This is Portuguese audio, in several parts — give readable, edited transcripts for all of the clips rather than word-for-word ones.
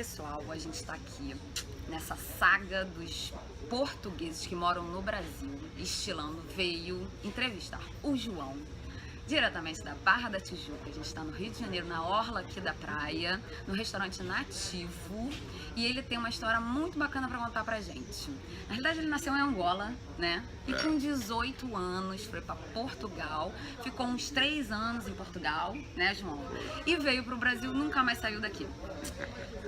pessoal, a gente está aqui nessa saga dos portugueses que moram no Brasil. Estilando veio entrevistar o João, diretamente da Barra da Tijuca. A gente está no Rio de Janeiro, na orla aqui da praia, no restaurante Nativo, e ele tem uma história muito bacana para contar pra gente. Na realidade, ele nasceu em Angola, né? E com 18 anos foi para Portugal, ficou uns 3 anos em Portugal, né, João? E veio pro Brasil, nunca mais saiu daqui.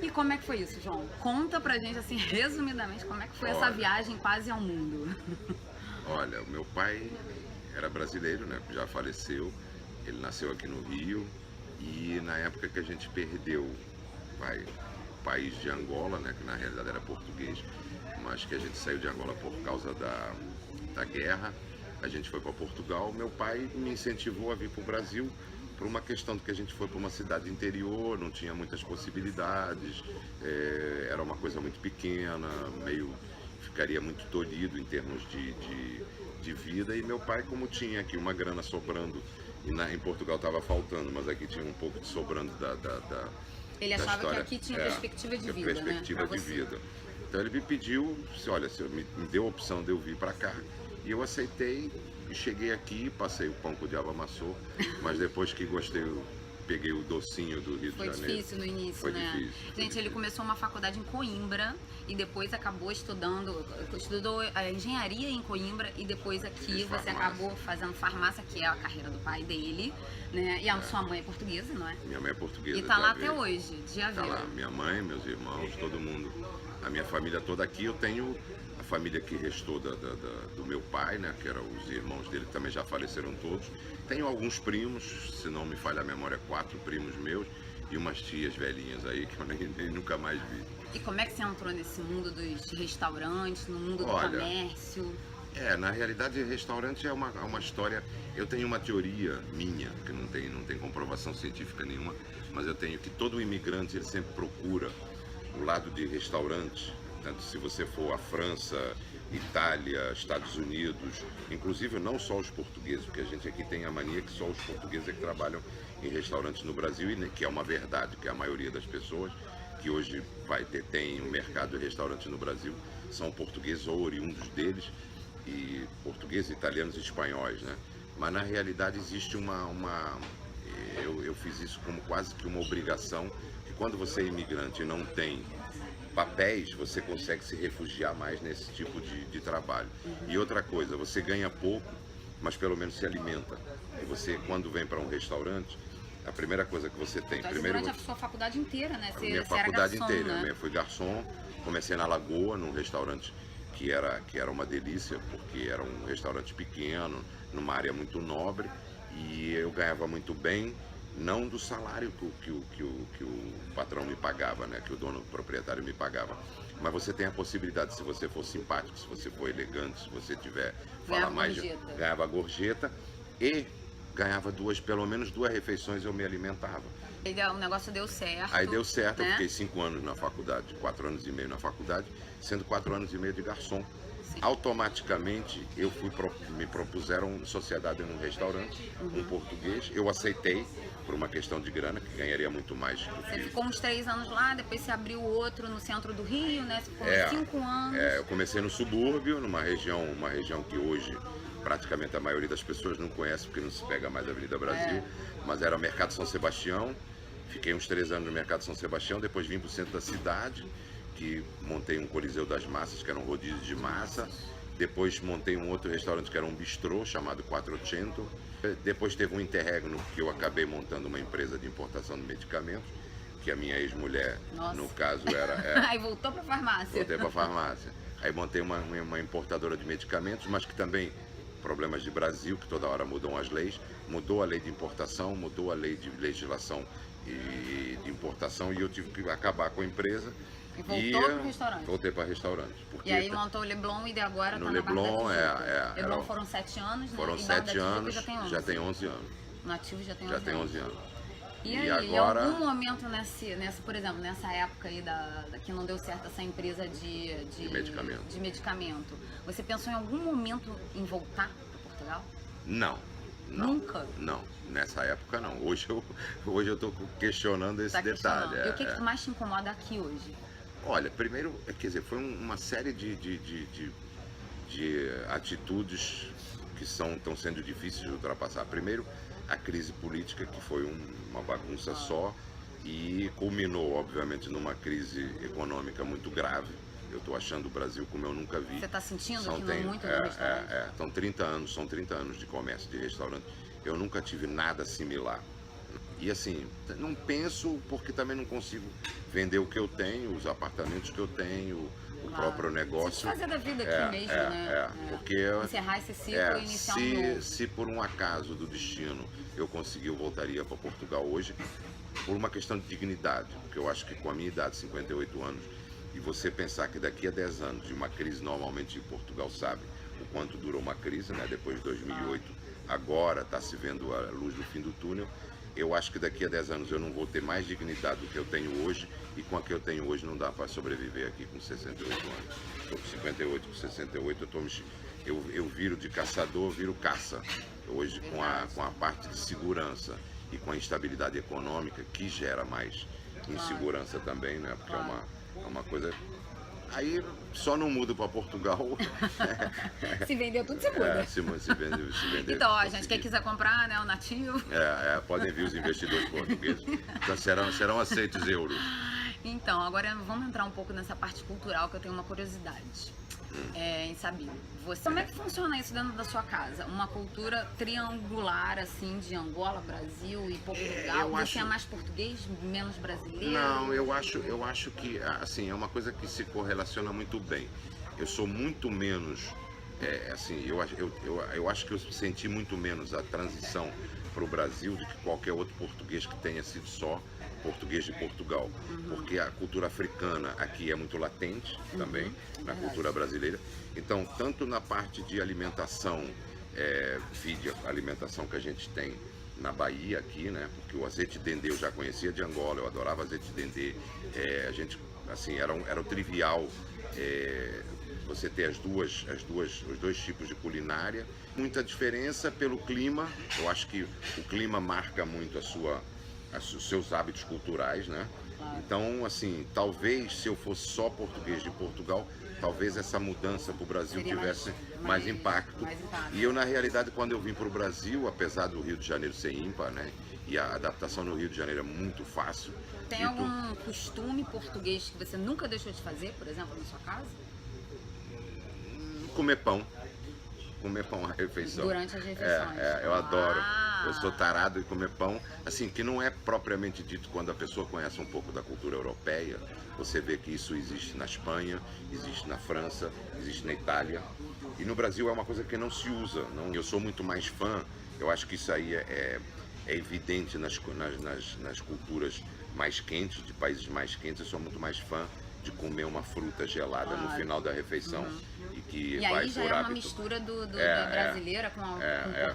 E como é que foi isso, João? Conta pra gente, assim, resumidamente, como é que foi essa viagem quase ao mundo. Olha, o meu pai era brasileiro, né? Já faleceu. Ele nasceu aqui no Rio e na época que a gente perdeu o país de Angola, né? Que na realidade era português, mas que a gente saiu de Angola por causa da guerra. A gente foi para Portugal. Meu pai me incentivou a vir para o Brasil por uma questão de que a gente foi para uma cidade interior, não tinha muitas possibilidades, era uma coisa muito pequena, ficaria muito tolhido em termos de vida. E meu pai, como tinha aqui uma grana sobrando, e em Portugal estava faltando, mas aqui tinha um pouco de sobrando Ele da achava história, que aqui tinha perspectiva de vida, perspectiva né? de vida. Então ele me pediu, olha, me deu a opção de eu vir para cá, e eu aceitei. E cheguei aqui, passei o pão que o diabo amassou, mas depois que gostei, eu peguei o docinho do Rio de Janeiro. Foi difícil no início, foi né? Difícil, Gente, ele começou uma faculdade em Coimbra e depois acabou estudou a engenharia em Coimbra e depois aqui você acabou fazendo farmácia, que é a carreira do pai dele, né? E a sua mãe é portuguesa, não é? Minha mãe é portuguesa. E tá lá até hoje, dia Tá lá, minha mãe, meus irmãos, todo mundo. A minha família toda aqui. Eu tenho a família que restou do meu pai, né? Que eram os irmãos dele, que também já faleceram todos. Tenho alguns primos, se não me falha a memória, 4 primos meus e umas tias velhinhas aí que eu nem nunca mais vi. E como é que você entrou nesse mundo dos restaurantes, no mundo do comércio? Na realidade, restaurante é uma história. Eu tenho uma teoria minha, que não tem comprovação científica nenhuma, mas eu tenho que todo imigrante ele sempre procura o lado de restaurante. Tanto se você for à França, Itália, Estados Unidos, inclusive não só os portugueses, porque a gente aqui tem a mania que só os portugueses é que trabalham em restaurantes no Brasil, e que é uma verdade, que a maioria das pessoas que hoje tem um mercado de restaurantes no Brasil são portugueses ou oriundos deles, e portugueses, italianos e espanhóis, né? Mas na realidade existe eu fiz isso como quase que uma obrigação, que quando você é imigrante e não tem papéis, você consegue se refugiar mais nesse tipo de trabalho. E outra coisa, você ganha pouco, mas pelo menos se alimenta. E você, quando vem para um restaurante, a primeira coisa que você tem... Então, primeiro, durante a sua faculdade inteira, né? Minha faculdade inteira, né? Eu fui garçom, comecei na Lagoa, num restaurante que era uma delícia, porque era um restaurante pequeno, numa área muito nobre, e eu ganhava muito bem, não do salário que o patrão me pagava, né? Que o dono, o proprietário me pagava. Mas você tem a possibilidade, se você for simpático, se você for elegante, se você tiver... Ganhava gorjeta e ganhava pelo menos duas refeições, eu me alimentava. O negócio deu certo. Aí deu certo, né? Eu fiquei 5 anos na faculdade, 4 anos e meio na faculdade, sendo 4 anos e meio de garçom. Sim. Automaticamente me propuseram sociedade num restaurante, um português, eu aceitei por uma questão de grana, que ganharia muito mais. Você ficou uns 3 anos lá, depois você abriu outro no centro do Rio, né? Você ficou uns 5 anos. Eu comecei no subúrbio, uma região que hoje praticamente a maioria das pessoas não conhece, porque não se pega mais a Avenida Brasil, mas era o Mercado São Sebastião. Fiquei uns 3 anos no Mercado São Sebastião, depois vim para o centro da cidade, que montei um Coliseu das Massas, que era um rodízio de massa. Depois montei um outro restaurante que era um bistrô, chamado Quattrocento. Depois teve um interregno, que eu acabei montando uma empresa de importação de medicamentos, que a minha ex-mulher, no caso, era... Aí voltou para a farmácia. Voltei para a farmácia. Aí montei uma importadora de medicamentos, mas que também... problemas de Brasil, que toda hora mudam as leis, mudou a lei de importação, mudou a lei de legislação e de importação, e eu tive que acabar com a empresa. E voltou para o restaurante? Voltei para restaurante. E aí montou o Leblon e agora está na Leblon, Leblon foram 7 anos, né? Foram 7 anos, já tem 11 anos. Nativo já tem 11 anos. Já tem 11 anos. E aí, agora... em algum momento por exemplo, nessa época aí que não deu certo essa empresa de medicamento, você pensou em algum momento em voltar para Portugal? Não. Não, Nunca? não. Nessa época não. Hoje eu tô questionando esse Tá detalhe. questionando. E o que mais te incomoda aqui hoje? Olha, primeiro, quer dizer, foi uma série de atitudes que estão sendo difíceis de ultrapassar. Primeiro, a crise política, que foi uma bagunça só e culminou, obviamente, numa crise econômica muito grave. Eu estou achando o Brasil como eu nunca vi. Você está sentindo aqui muito no restaurante? São 30 anos de comércio de restaurante. Eu nunca tive nada similar. E assim, não penso porque também não consigo vender o que eu tenho, os apartamentos que eu tenho, o próprio negócio. Fazer da vida aqui mesmo, né? Porque encerrar esse ciclo e iniciar um novo. Se por um acaso do destino eu conseguir, eu voltaria para Portugal hoje, por uma questão de dignidade, porque eu acho que com a minha idade, 58 anos, e você pensar que daqui a 10 anos de uma crise, normalmente Portugal sabe o quanto dura uma crise, né? Depois de 2008, agora está se vendo a luz do fim do túnel. Eu acho que daqui a 10 anos eu não vou ter mais dignidade do que eu tenho hoje, e com a que eu tenho hoje não dá para sobreviver aqui com 68 anos. Estou com 58, com 68 eu viro de caçador, viro caça. Hoje com a parte de segurança e com a instabilidade econômica, que gera mais insegurança também, né? Porque é uma coisa... Aí só não mudo para Portugal. Se vendeu tudo, se muda. Se vender. Então, ó, gente, quem quiser comprar, né, o nativo. Podem vir os investidores portugueses. Então serão aceitos euros. Então, agora vamos entrar um pouco nessa parte cultural, que eu tenho uma curiosidade em saber. Como é que funciona isso dentro da sua casa? Uma cultura triangular, assim, de Angola, Brasil e Portugal? Você é mais português, menos brasileiro? Não, eu acho que, assim, é uma coisa que se correlaciona muito bem. Eu sou muito menos, eu acho que eu senti muito menos a transição para o Brasil do que qualquer outro português que tenha sido só português de Portugal, porque a cultura africana aqui é muito latente também, na cultura brasileira. Então, tanto na parte de alimentação, vide a alimentação que a gente tem na Bahia aqui, né? Porque o azeite dendê eu já conhecia de Angola, eu adorava azeite dendê. A gente, assim, era o trivial você ter os dois tipos de culinária. Muita diferença pelo clima. Eu acho que o clima marca muito os seus hábitos culturais, né? Então, assim, talvez se eu fosse só português de Portugal, talvez essa mudança para o Brasil tivesse mais impacto. E eu, na realidade, quando eu vim para o Brasil, apesar do Rio de Janeiro ser ímpar, né? E a adaptação no Rio de Janeiro é muito fácil. Tem algum costume português que você nunca deixou de fazer, por exemplo, na sua casa? Comer pão à refeição. Durante as refeições. Eu adoro. Eu sou tarado em comer pão, assim, que não é propriamente dito. Quando a pessoa conhece um pouco da cultura europeia, você vê que isso existe na Espanha, existe na França, existe na Itália. E no Brasil é uma coisa que não se usa. Eu sou muito mais fã, eu acho que isso aí é evidente nas culturas mais quentes, de países mais quentes. Eu sou muito mais fã de comer uma fruta gelada no final da refeição. E aí já é uma mistura da brasileira com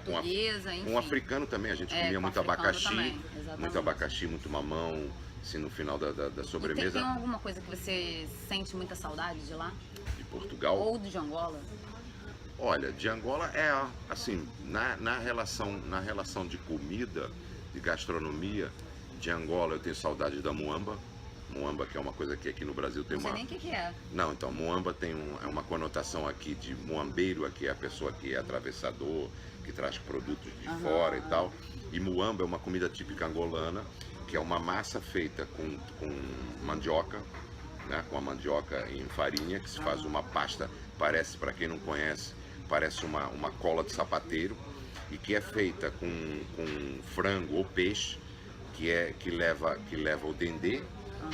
portuguesa, enfim. Com o africano também, a gente comia muito abacaxi, muito mamão, assim, no final da sobremesa. Tem alguma coisa que você sente muita saudade de lá? De Portugal? Ou de Angola? Olha, de Angola assim, na relação de comida, de gastronomia, de Angola eu tenho saudade da muamba. Muamba, que é uma coisa que aqui no Brasil tem uma... Não sei nem o que é. Não, então, muamba tem uma conotação aqui de muambeiro, aqui é a pessoa que é atravessador, que traz produtos de fora e tal. E muamba é uma comida típica angolana, que é uma massa feita com mandioca, né? Com a mandioca em farinha, que se faz uma pasta, parece, para quem não conhece, parece uma cola de sapateiro, e que é feita com frango ou peixe, que leva o dendê,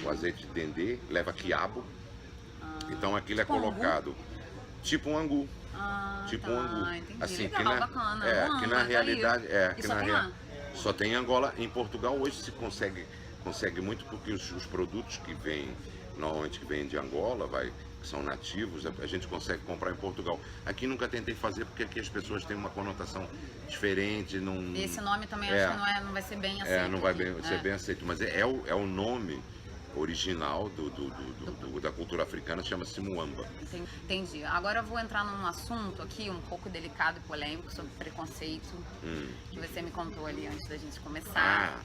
o azeite de dendê, leva quiabo. Então aquilo tipo é colocado tipo um angu. Tipo um angu. Entendi. Assim, legal, bacana. que na realidade Só tem em Angola. Em Portugal hoje se consegue muito, porque os produtos que vêm, normalmente que vêm de Angola, que são nativos, a gente consegue comprar em Portugal. Aqui nunca tentei fazer, porque aqui as pessoas têm uma conotação diferente. Esse nome também acho que não vai ser bem aceito. Não vai ser bem aceito, mas é o nome original da cultura africana, chama-se muamba. Entendi. Agora eu vou entrar num assunto aqui um pouco delicado e polêmico sobre preconceito, que você me contou ali antes da gente começar.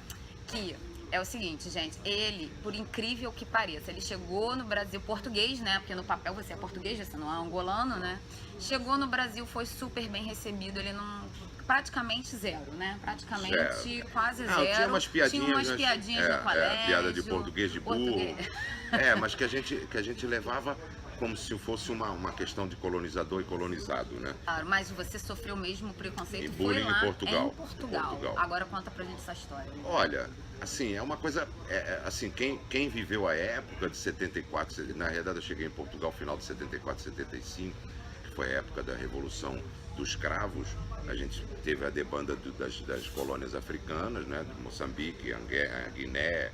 Que é o seguinte, gente, ele, por incrível que pareça, ele chegou no Brasil português, né? Porque no papel você é português, você não é angolano, né? Chegou no Brasil, foi super bem recebido, ele não... praticamente zero, né? Praticamente quase zero. Tinha umas piadinhas, no colégio. Piada de português de burro. Mas que a gente levava como se fosse uma questão de colonizador e colonizado, né? Claro, mas você sofreu mesmo preconceito, E bullying foi lá em Portugal. em Portugal. Agora conta pra gente essa história. Olha, assim, é uma coisa, assim, quem viveu a época de 74, na realidade eu cheguei em Portugal no final de 74, 75, que foi a época da Revolução dos Escravos. A gente teve a debanda das colônias africanas, né, de Moçambique, Guiné,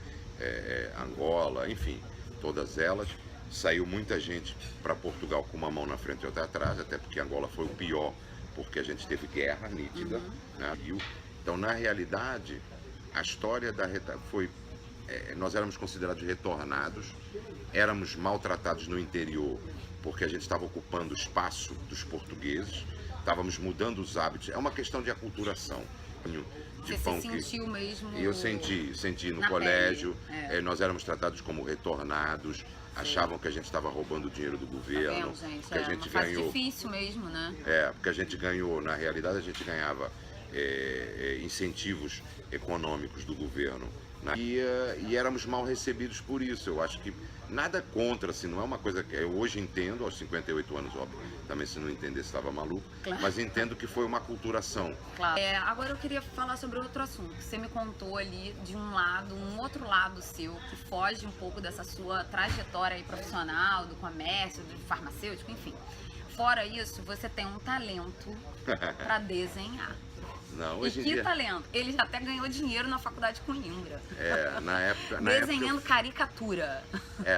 Angola, enfim, todas elas. Saiu muita gente para Portugal com uma mão na frente e outra atrás, até porque Angola foi o pior, porque a gente teve guerra nítida, né? Então, na realidade, a história foi... nós éramos considerados retornados, éramos maltratados no interior, porque a gente estava ocupando o espaço dos portugueses, estávamos mudando os hábitos, é uma questão de aculturação. Você sentiu mesmo? Eu senti no colégio, nós éramos tratados como retornados, achavam que a gente estava roubando o dinheiro do governo, gente? Que a gente uma fase ganhou. Difícil mesmo, né? Porque a gente ganhou, na realidade a gente ganhava incentivos econômicos do governo. E éramos mal recebidos por isso. Eu acho que nada contra, assim, não é uma coisa que eu hoje entendo, aos 58 anos, óbvio, também se não entender estava maluco, claro. Mas entendo que foi uma aculturação. Claro. Agora eu queria falar sobre outro assunto, que você me contou ali de um outro lado seu, que foge um pouco dessa sua trajetória aí profissional, do comércio, do farmacêutico, enfim. Fora isso, você tem um talento para desenhar. Não, hoje e que talento! Ele já até ganhou dinheiro na faculdade de Coimbra. Na época... Desenhando caricatura.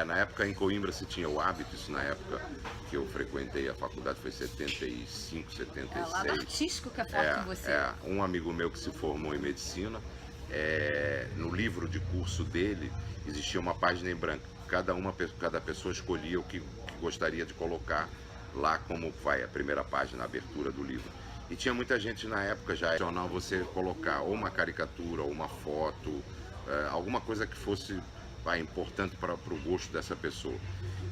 Na época em Coimbra se tinha o hábito, isso na época que eu frequentei a faculdade, foi 75, 76. É o lado artístico que é forte em você. Um amigo meu que se formou em medicina, no livro de curso dele, existia uma página em branco. Cada pessoa escolhia o que gostaria de colocar lá, como vai a primeira página, a abertura do livro. E tinha muita gente na época já opcional você colocar ou uma caricatura, ou uma foto, alguma coisa que fosse importante para o gosto dessa pessoa.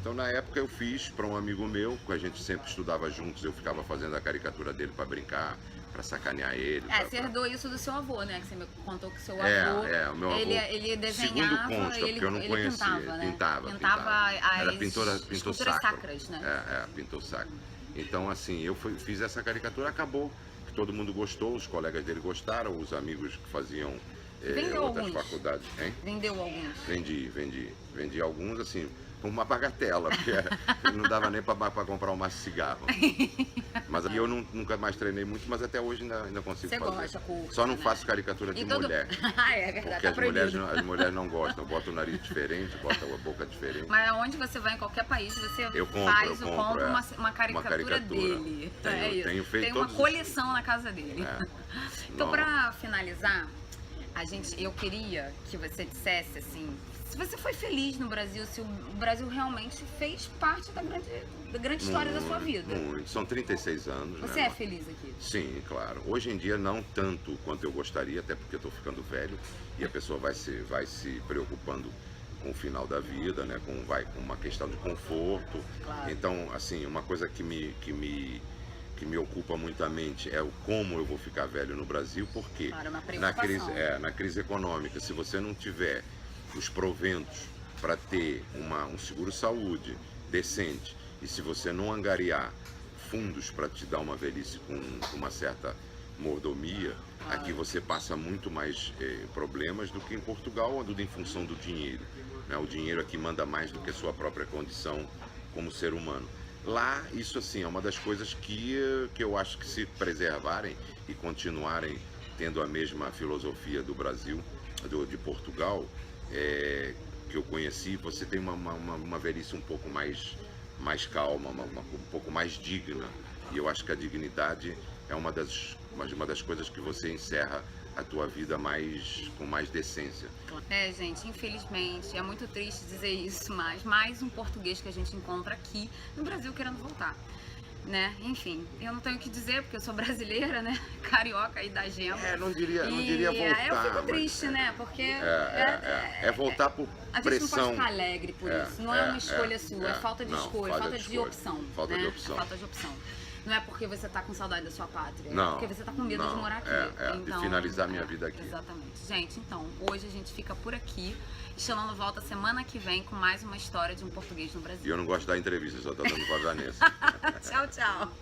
Então na época eu fiz para um amigo meu, que a gente sempre estudava juntos, eu ficava fazendo a caricatura dele para brincar, para sacanear ele. Você herdou isso do seu avô, né? Que você me contou que o seu avô, o meu avô, ele desenhava, segundo consta, porque eu não conhecia, pintava, né? Pintava. Era as pintor sacras, né? Pintor sacro. Então, assim, eu fiz essa caricatura, acabou que todo mundo gostou, os colegas dele gostaram, os amigos que faziam outras faculdades. Hein? Vendeu alguns? Vendi alguns, assim, por uma bagatela, porque não dava nem para comprar um maço de cigarro. Mas aí eu nunca mais treinei muito, mas até hoje ainda consigo fazer. Você gosta, só não faço caricatura de mulher. É verdade, porque as mulheres não gostam. Bota o nariz diferente, bota a boca diferente. Mas aonde você vai, em qualquer país, você compra uma caricatura dele. Tenho feito tem uma coleção na casa dele. Então, para finalizar, eu queria que você dissesse assim, se você foi feliz no Brasil, se o Brasil realmente fez parte da grande história da sua vida. Muito. São 36 anos. Você é feliz aqui? Sim, claro. Hoje em dia não tanto quanto eu gostaria, até porque eu estou ficando velho e a pessoa vai se preocupando com o final da vida, né? Com uma questão de conforto. Claro. Então, assim, uma coisa que me ocupa muito a mente é o como eu vou ficar velho no Brasil, porque claro, uma preocupação. na crise econômica, se você não tiver os proventos para ter um seguro-saúde decente e se você não angariar fundos para te dar uma velhice com uma certa mordomia, aqui você passa muito mais problemas do que em Portugal, onde em função do dinheiro, né? O dinheiro aqui manda mais do que a sua própria condição como ser humano. Lá, isso assim, é uma das coisas que eu acho que se preservarem e continuarem tendo a mesma filosofia do Brasil, de Portugal, que eu conheci, você tem uma velhice um pouco mais calma, um pouco mais digna. E eu acho que a dignidade é uma das coisas que você encerra a tua vida com mais decência. É, gente, infelizmente, é muito triste dizer isso, mas mais um português que a gente encontra aqui no Brasil querendo voltar, né? Enfim, eu não tenho o que dizer porque eu sou brasileira, né? Carioca aí da gema. Não diria voltar. Eu fico triste, né? Porque é voltar por a gente pressão. não pode ficar alegre por isso. Não é uma escolha sua, é falta de escolha, falta de opção. Falta né? de opção. É falta de opção. Não é porque você tá com saudade da sua pátria, Não, é porque você tá com medo de morar aqui. De finalizar minha vida aqui. Exatamente. Gente, então, hoje a gente fica por aqui. Estilando volta semana que vem com mais uma história de um português no Brasil. E eu não gosto da entrevista, só tô dando pra Vanessa. Tchau, tchau.